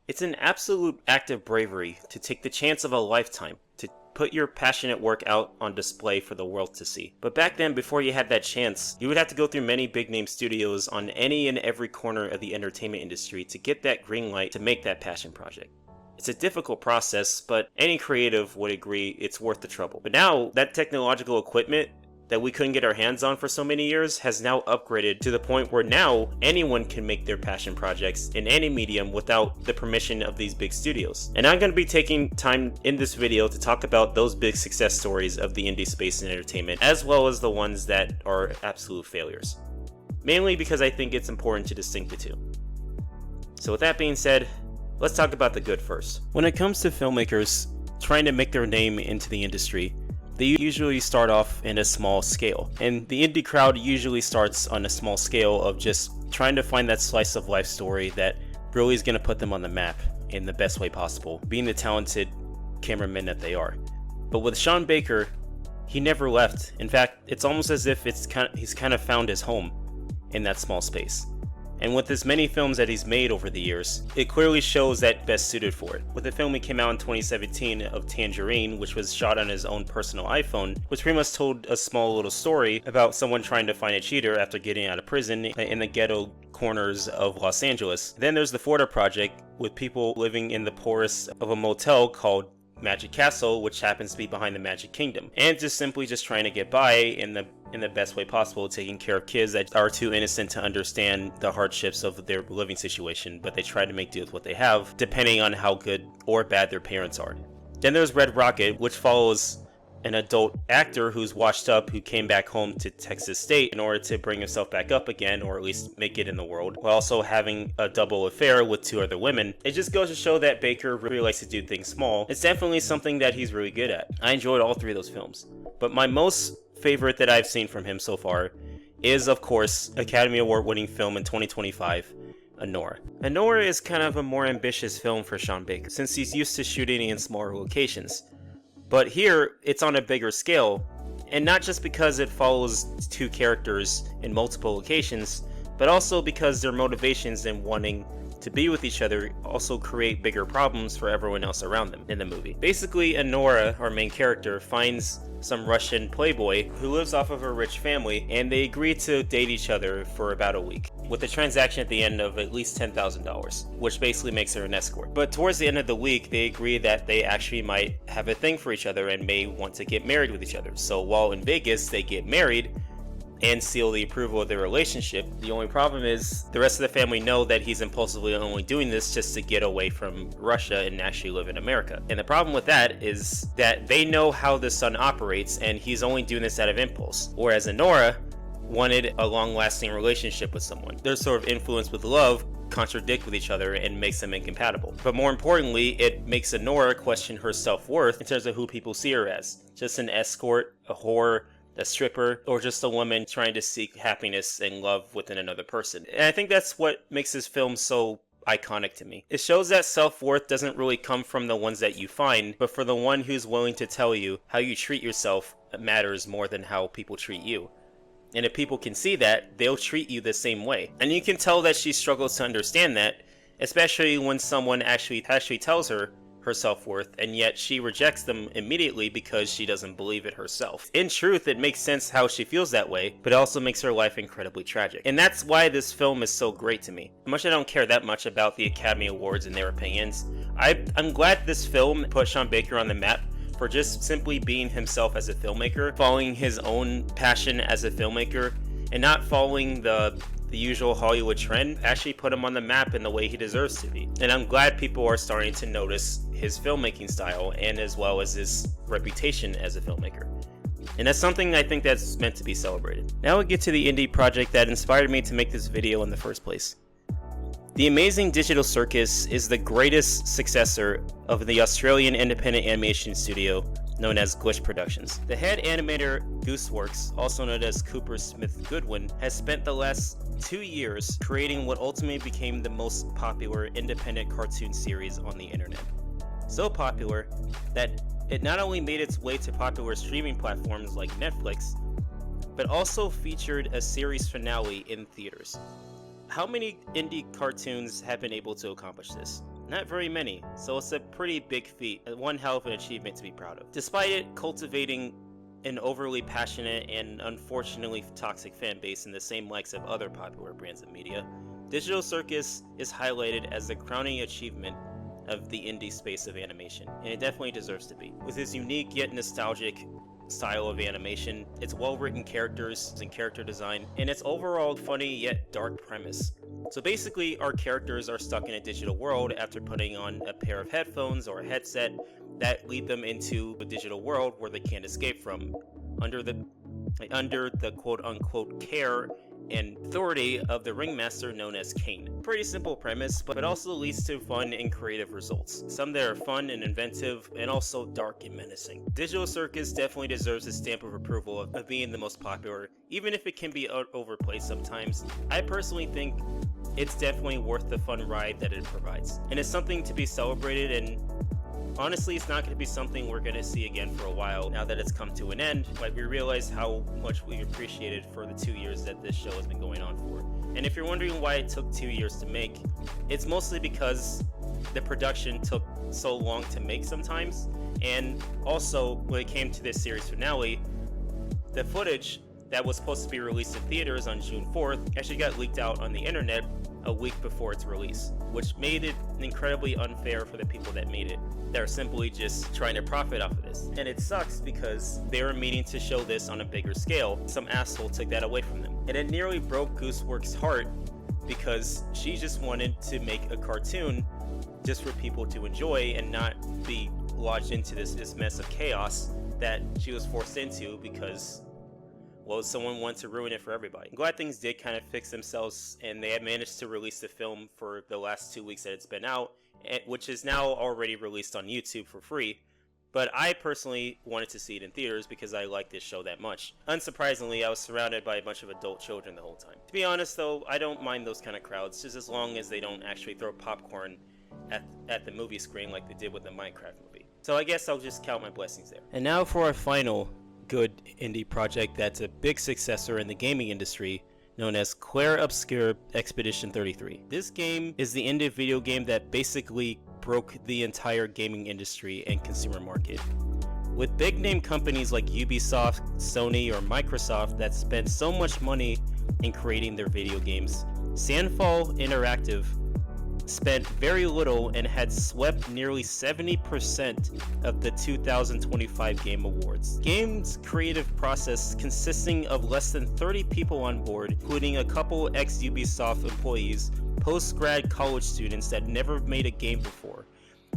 It's an absolute act of bravery to take the chance of a lifetime to put your passionate work out on display for the world to see. But back then, before you had that chance, you would have to go through many big name studios on any and every corner of the entertainment industry to get that green light to make that passion project. It's a difficult process, but any creative would agree it's worth the trouble. But now, that technological equipment that we couldn't get our hands on for so many years has now upgraded to the point where now anyone can make their passion projects in any medium without the permission of these big studios. And I'm going to be taking time in this video to talk about those big success stories of the indie space and entertainment, as well as the ones that are absolute failures. Mainly because I think it's important to distinct the two. So with that being said, let's talk about the good first. When it comes to filmmakers trying to make their name into the industry, they usually start off in a small scale, and the indie crowd usually starts on a small scale of just trying to find that slice of life story that really is going to put them on the map in the best way possible, being the talented cameramen that they are. But with Sean Baker, he never left. In fact, it's almost as if he's kind of found his home in that small space. And with as many films that he's made over the years, it clearly shows that best suited for it. With the film he came out in 2017 of Tangerine, which was shot on his own personal iPhone, which pretty much told a small little story about someone trying to find a cheater after getting out of prison in the ghetto corners of Los Angeles. Then there's the Florida Project, with people living in the poorest of a motel called Magic Castle, which happens to be behind the Magic Kingdom, and just simply trying to get by in the best way possible, taking care of kids that are too innocent to understand the hardships of their living situation, but they try to make do with what they have, depending on how good or bad their parents are. Then there's Red Rocket, which follows an adult actor who's washed up, who came back home to Texas State in order to bring himself back up again, or at least make it in the world, while also having a double affair with two other women. It just goes to show that Baker really likes to do things small. It's definitely something that he's really good at. I enjoyed all three of those films, but my most favorite that I've seen from him so far is, of course, Academy Award winning film in 2025, Anora. Anora is kind of a more ambitious film for Sean Baker, since he's used to shooting in smaller locations. But here, it's on a bigger scale, and not just because it follows two characters in multiple locations, but also because their motivations in wanting to be with each other also create bigger problems for everyone else around them in the movie. Basically, Anora, our main character, finds some Russian playboy who lives off of a rich family, and they agree to date each other for about a week, with a transaction at the end of at least $10,000, which basically makes her an escort. But towards the end of the week, they agree that they actually might have a thing for each other and may want to get married with each other. So while in Vegas, they get married and seal the approval of their relationship. The only problem is the rest of the family know that he's impulsively only doing this just to get away from Russia and actually live in America. And the problem with that is that they know how the son operates, and he's only doing this out of impulse. Whereas Anora wanted a long-lasting relationship with someone. Their sort of influence with love contradict with each other and makes them incompatible. But more importantly, it makes Anora question her self-worth in terms of who people see her as. Just an escort, a whore, a stripper, or just a woman trying to seek happiness and love within another person. And I think that's what makes this film so iconic to me. It shows that self-worth doesn't really come from the ones that you find, but for the one who's willing to tell you how you treat yourself matters more than how people treat you. And if people can see that, they'll treat you the same way. And you can tell that she struggles to understand that, especially when someone actually tells her self-worth, and yet she rejects them immediately because she doesn't believe it herself. In truth, it makes sense how she feels that way, but it also makes her life incredibly tragic. And that's why this film is so great to me. Much I don't care that much about the Academy Awards and their opinions, I'm glad this film put Sean Baker on the map for just simply being himself as a filmmaker, following his own passion as a filmmaker, and not following the usual Hollywood trend. Actually put him on the map in the way he deserves to be. And I'm glad people are starting to notice his filmmaking style, and as well as his reputation as a filmmaker. And that's something I think that's meant to be celebrated. Now we get to the indie project that inspired me to make this video in the first place. The amazing Digital Circus is the greatest successor of the Australian independent animation studio known as Glitch Productions. The head animator Gooseworks, also known as Cooper Smith Goodwin, has spent the last 2 years creating what ultimately became the most popular independent cartoon series on the internet. So popular that it not only made its way to popular streaming platforms like Netflix, but also featured a series finale in theaters. How many indie cartoons have been able to accomplish this? Not very many, so it's a pretty big feat, one hell of an achievement to be proud of. Despite it cultivating an overly passionate and unfortunately toxic fan base in the same likes of other popular brands of media, Digital Circus is highlighted as the crowning achievement of the indie space of animation, and it definitely deserves to be. With its unique yet nostalgic style of animation, its well-written characters and character design, and its overall funny yet dark premise. So basically, our characters are stuck in a digital world after putting on a pair of headphones or a headset that lead them into a digital world where they can't escape from, under the quote-unquote care and authority of the ringmaster known as Kane. Pretty simple premise, but it also leads to fun and creative results. Some that are fun and inventive, and also dark and menacing. Digital Circus definitely deserves a stamp of approval of being the most popular, even if it can be overplayed sometimes. I personally think it's definitely worth the fun ride that it provides. And it's something to be celebrated, and honestly, it's not going to be something we're going to see again for a while now that it's come to an end. Like, we realize how much we appreciated for the 2 years that this show has been going on for. And if you're wondering why it took 2 years to make, it's mostly because the production took so long to make sometimes. And also, when it came to this series finale, the footage that was supposed to be released in theaters on June 4th actually got leaked out on the internet a week before its release, which made it incredibly unfair for the people that made it. They're simply just trying to profit off of this. And it sucks because they were meaning to show this on a bigger scale. Some asshole took that away from them. And it nearly broke Gooseworks' heart because she just wanted to make a cartoon just for people to enjoy and not be lodged into this mess of chaos that she was forced into because, well, someone wanted to ruin it for everybody. I'm glad things did kind of fix themselves, and they had managed to release the film for the last 2 weeks that it's been out, which is now already released on YouTube for free. But I personally wanted to see it in theaters because I like this show that much. Unsurprisingly, I was surrounded by a bunch of adult children the whole time. To be honest though, I don't mind those kind of crowds, just as long as they don't actually throw popcorn at the movie screen like they did with the Minecraft movie. So I guess I'll just count my blessings there. And now for our final good indie project that's a big successor in the gaming industry, known as Claire Obscure Expedition 33. This game is the indie video game that basically broke the entire gaming industry and consumer market. With big name companies like Ubisoft, Sony, or Microsoft that spend so much money in creating their video games, Sandfall Interactive spent very little and had swept nearly 70% of the 2025 Game Awards. Game's creative process consisting of less than 30 people on board, including a couple ex-Ubisoft employees, post-grad college students that never made a game before,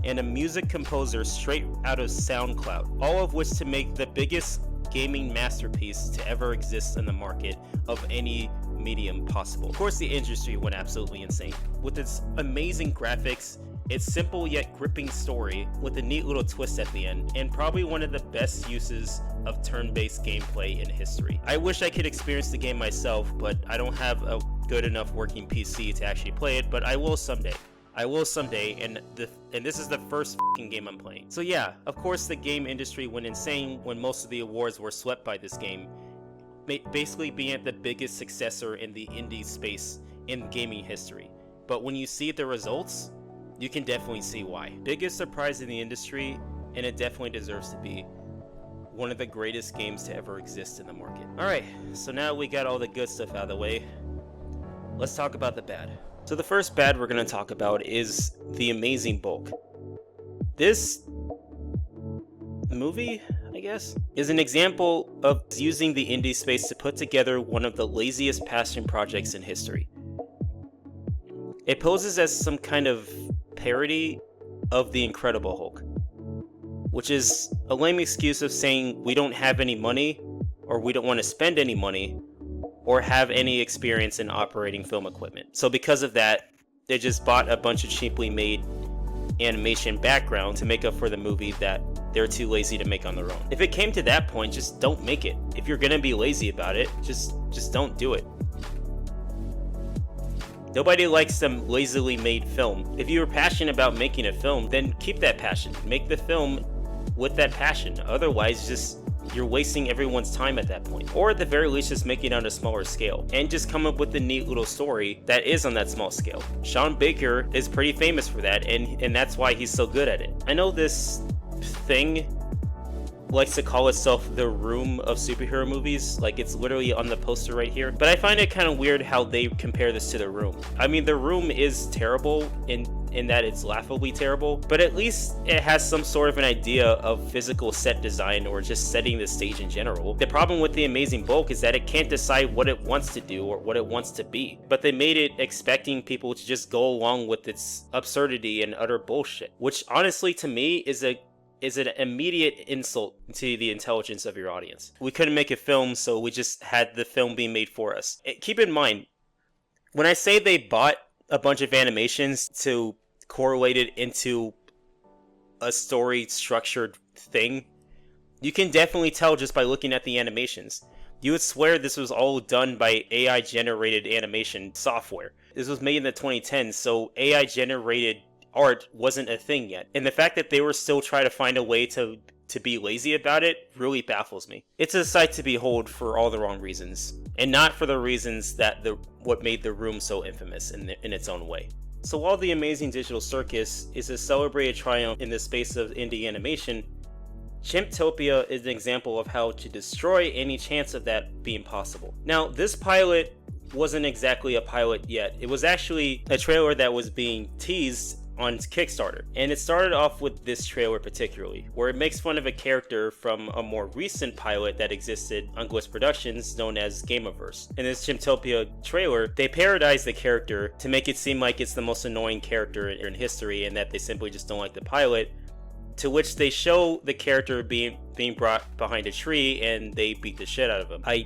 and a music composer straight out of SoundCloud, all of which to make the biggest gaming masterpiece to ever exist in the market of any medium possible. Of course, the industry went absolutely insane. With its amazing graphics, its simple yet gripping story with a neat little twist at the end, and probably one of the best uses of turn-based gameplay in history. I wish I could experience the game myself, but I don't have a good enough working PC to actually play it, but I will someday. And this is the first f***ing game I'm playing. So yeah, of course the game industry went insane when most of the awards were swept by this game, basically being the biggest successor in the indie space in gaming history. But when you see the results, you can definitely see why. Biggest surprise in the industry, and it definitely deserves to be one of the greatest games to ever exist in the market. Alright, so now we got all the good stuff out of the way, let's talk about the bad. So the first bad we're going to talk about is The Amazing Bulk. This movie, I guess, is an example of using the indie space to put together one of the laziest passion projects in history. It poses as some kind of parody of The Incredible Hulk, which is a lame excuse of saying we don't have any money, or we don't want to spend any money, or have any experience in operating film equipment. So because of that, they just bought a bunch of cheaply made animation background to make up for the movie that they're too lazy to make on their own. If it came to that point, just don't make it. If you're gonna be lazy about it, just don't do it. Nobody likes some lazily made film. If you are passionate about making a film, then keep that passion. Make the film with that passion. Otherwise, just you're wasting everyone's time at that point. Or at the very least, just make it on a smaller scale and just come up with a neat little story that is on that small scale. Sean Baker is pretty famous for that, and that's why he's so good at it. I know this thing likes to call itself the room of superhero movies, like it's literally on the poster right here, but I find it kind of weird how they compare this to The Room. I mean, The Room is terrible in that it's laughably terrible, but at least it has some sort of an idea of physical set design or just setting the stage in general. The problem with The Amazing Bulk is that it can't decide what it wants to do or what it wants to be, but they made it expecting people to just go along with its absurdity and utter bullshit, which honestly to me is an immediate insult to the intelligence of your audience. We couldn't make a film, so we just had the film being made for us. Keep in mind, when I say they bought a bunch of animations to correlate it into a story structured thing, you can definitely tell just by looking at the animations. You would swear this was all done by AI generated animation software. This was made in the 2010s, so AI generated art wasn't a thing yet, and the fact that they were still trying to find a way to be lazy about it really baffles me. It's a sight to behold for all the wrong reasons, and not for the reasons that what made The Room so infamous in its own way. So while The Amazing Digital Circus is a celebrated triumph in the space of indie animation, Chimptopia is an example of how to destroy any chance of that being possible. Now, this pilot wasn't exactly a pilot yet. It was actually a trailer that was being teased on Kickstarter, and it started off with this trailer particularly, where it makes fun of a character from a more recent pilot that existed on Glitch Productions known as Gameverse. In this Chimptopia trailer, they parodized the character to make it seem like it's the most annoying character in history and that they simply just don't like the pilot, to which they show the character being brought behind a tree and they beat the shit out of him. I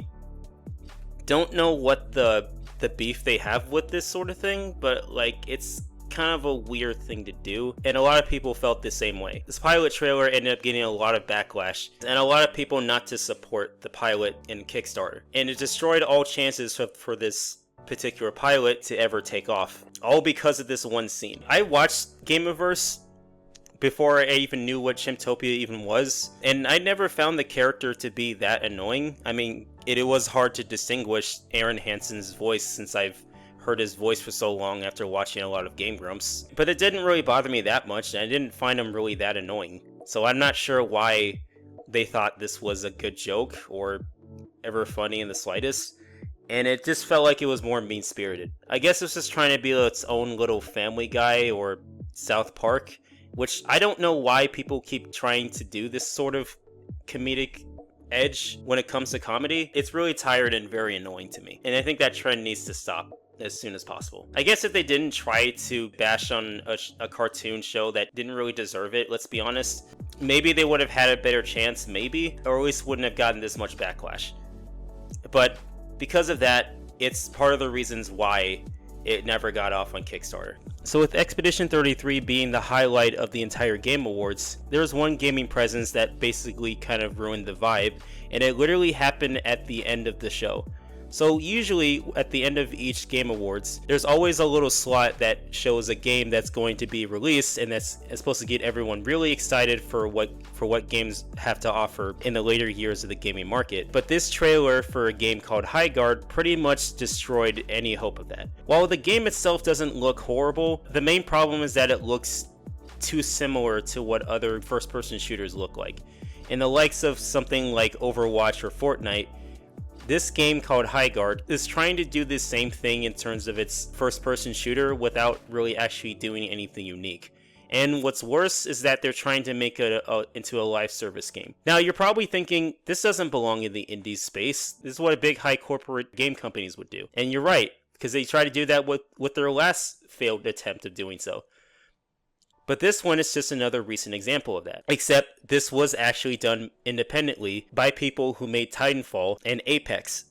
don't know what the beef they have with this sort of thing, but like it's kind of a weird thing to do, and a lot of people felt the same way. This pilot trailer ended up getting a lot of backlash and a lot of people not to support the pilot in Kickstarter, and it destroyed all chances for this particular pilot to ever take off, all because of this one scene. I watched Gameverse before I even knew what Chimptopia even was, and I never found the character to be that annoying. I mean, it was hard to distinguish Aaron Hansen's voice since I've heard his voice for so long after watching a lot of Game Grumps, but it didn't really bother me that much, and I didn't find him really that annoying. So I'm not sure why they thought this was a good joke or ever funny in the slightest, and it just felt like it was more mean-spirited. I guess it's just trying to be its own little Family Guy or South Park, which I don't know why people keep trying to do this sort of comedic edge when it comes to comedy. It's really tired and very annoying to me, and I think that trend needs to stop as soon as possible. I guess if they didn't try to bash on a cartoon show that didn't really deserve it, let's be honest, maybe they would have had a better chance, maybe, or at least wouldn't have gotten this much backlash. But because of that, it's part of the reasons why it never got off on Kickstarter. So with Expedition 33 being the highlight of the entire Game Awards, there was one gaming presence that basically kind of ruined the vibe, and it literally happened at the end of the show. So usually at the end of each Game Awards, there's always a little slot that shows a game that's going to be released, and that's supposed to get everyone really excited for what games have to offer in the later years of the gaming market. But this trailer for a game called Highguard pretty much destroyed any hope of that. While the game itself doesn't look horrible, the main problem is that it looks too similar to what other first-person shooters look like. In the likes of something like Overwatch or Fortnite, this game called Highguard is trying to do the same thing in terms of its first-person shooter without really actually doing anything unique. And what's worse is that they're trying to make it into a live service game. Now, you're probably thinking, this doesn't belong in the indie space. This is what a big high corporate game companies would do. And you're right, because they tried to do that with their last failed attempt of doing so. But this one is just another recent example of that. Except this was actually done independently by people who made Titanfall and Apex.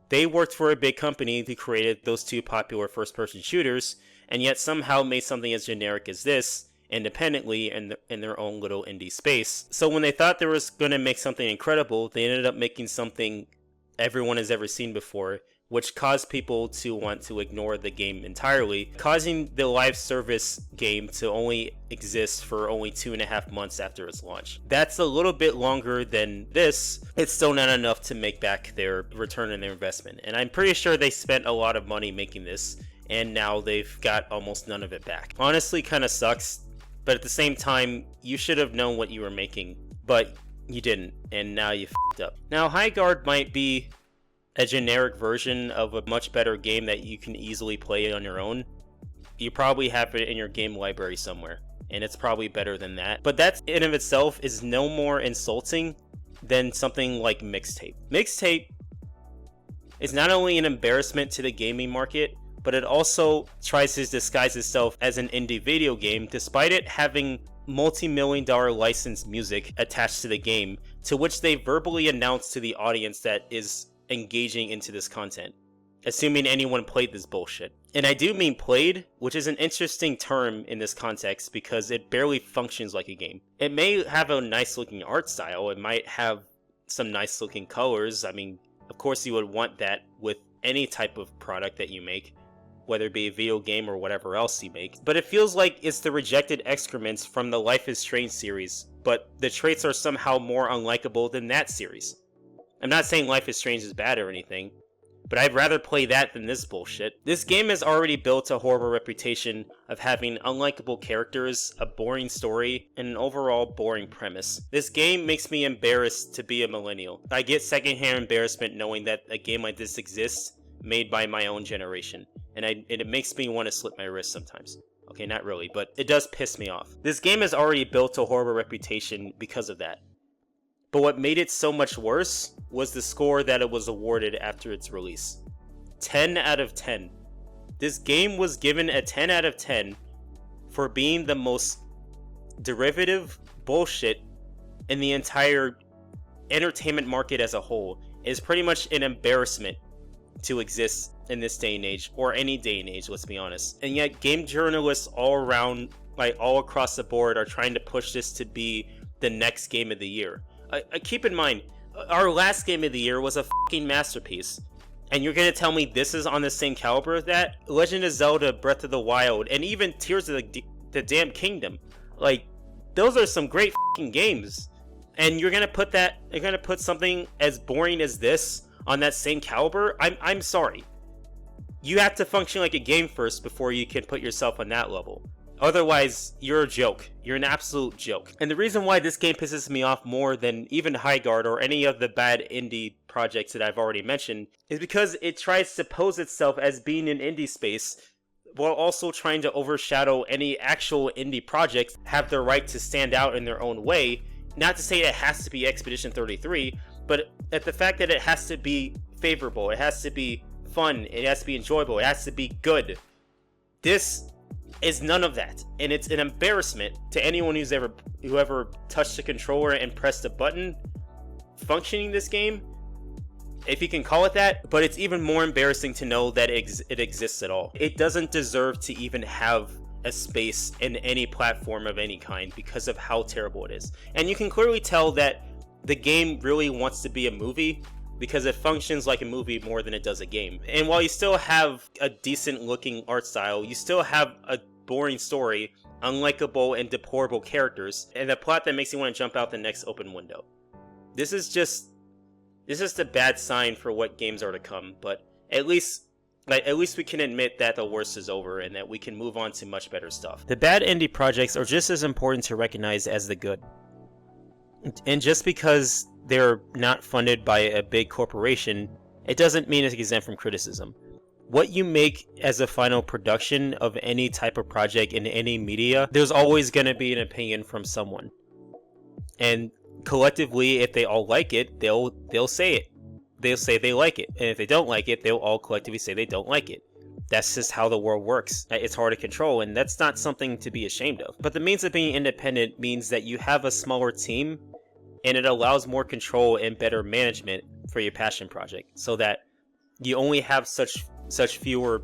They worked for a big company who created those two popular first-person shooters, and yet somehow made something as generic as this independently in their own little indie space. So when they thought they was going to make something incredible, they ended up making something everyone has ever seen before, which caused people to want to ignore the game entirely, causing the live service game to only exist for only 2.5 months after its launch. That's a little bit longer than this. It's still not enough to make back their return on their investment. And I'm pretty sure they spent a lot of money making this, and now they've got almost none of it back. Honestly, kind of sucks, but at the same time, you should have known what you were making, but you didn't, and now you f***ed up. Now, High Guard might be a generic version of a much better game that you can easily play on your own. You probably have it in your game library somewhere, and it's probably better than that. But that in of itself is no more insulting than something like Mixtape. Mixtape is not only an embarrassment to the gaming market, but it also tries to disguise itself as an indie video game, despite it having multi-million-dollar licensed music attached to the game, to which they verbally announced to the audience that is engaging into this content, assuming anyone played this bullshit. And I do mean played, which is an interesting term in this context because it barely functions like a game. It may have a nice looking art style, it might have some nice looking colors. I mean, of course you would want that with any type of product that you make, whether it be a video game or whatever else you make. But it feels like it's the rejected excrements from the Life is Strange series, but the traits are somehow more unlikable than that series. I'm not saying Life is Strange is bad or anything, but I'd rather play that than this bullshit. This game has already built a horrible reputation of having unlikable characters, a boring story, and an overall boring premise. This game makes me embarrassed to be a millennial. I get secondhand embarrassment knowing that a game like this exists, made by my own generation, and it makes me want to slip my wrist sometimes. Okay, not really, but it does piss me off. This game has already built a horrible reputation because of that. But what made it so much worse was the score that it was awarded after its release. 10 out of 10. This game was given a 10 out of 10 for being the most derivative bullshit in the entire entertainment market as a whole. It is pretty much an embarrassment to exist in this day and age, or any day and age, let's be honest. And yet game journalists all around, like all across the board, are trying to push this to be the next game of the year. Keep in mind, our last game of the year was a fucking masterpiece, and you're gonna tell me this is on the same caliber of that? Legend of Zelda Breath of the Wild, and even Tears of the Damn Kingdom, like, those are some great fucking games, and you're gonna put something as boring as this on that same caliber? I'm sorry. You have to function like a game first before you can put yourself on that level. Otherwise, you're a joke. You're an absolute joke. And the reason why this game pisses me off more than even High Guard or any of the bad indie projects that I've already mentioned is because it tries to pose itself as being an indie space while also trying to overshadow any actual indie projects have the right to stand out in their own way. Not to say it has to be Expedition 33, but at the fact that it has to be favorable, it has to be fun, it has to be enjoyable, it has to be good. This is none of that, and it's an embarrassment to anyone who ever touched a controller and pressed a button functioning this game, if you can call it that. But it's even more embarrassing to know that it exists at all. It doesn't deserve to even have a space in any platform of any kind because of how terrible it is. And you can clearly tell that the game really wants to be a movie because it functions like a movie more than it does a game. And while you still have a decent looking art style, you still have a boring story, unlikable and deplorable characters, and a plot that makes you want to jump out the next open window. This is just a bad sign for what games are to come, but at least we can admit that the worst is over and that we can move on to much better stuff. The bad indie projects are just as important to recognize as the good. And just because they're not funded by a big corporation, it doesn't mean it's exempt from criticism. What you make as a final production of any type of project in any media, there's always going to be an opinion from someone. And collectively, if they all like it, they'll say it. They'll say they like it. And if they don't like it, they'll all collectively say they don't like it. That's just how the world works. It's hard to control, and that's not something to be ashamed of. But the means of being independent means that you have a smaller team, and it allows more control and better management for your passion project, so that you only have such fewer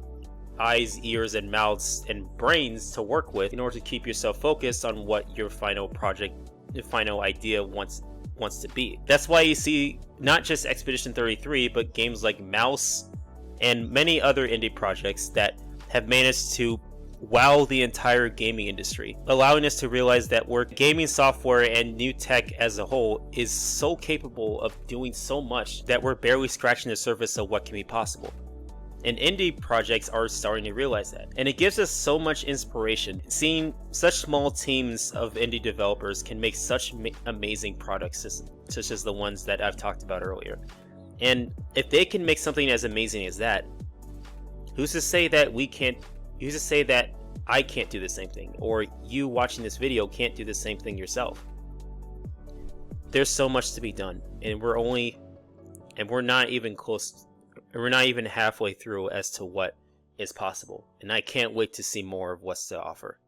eyes, ears, and mouths and brains to work with in order to keep yourself focused on what your final project, your final idea wants to be. That's why you see not just Expedition 33, but games like Mouse, and many other indie projects that have managed to wow the entire gaming industry, allowing us to realize that gaming software and new tech as a whole is so capable of doing so much that we're barely scratching the surface of what can be possible. And indie projects are starting to realize that. And it gives us so much inspiration. Seeing such small teams of indie developers can make such amazing products, such as the ones that I've talked about earlier. And if they can make something as amazing as that, who's to say that who's to say that I can't do the same thing, or you watching this video can't do the same thing yourself? There's so much to be done, and we're not even close. We're not even halfway through as to what is possible, and I can't wait to see more of what's to offer.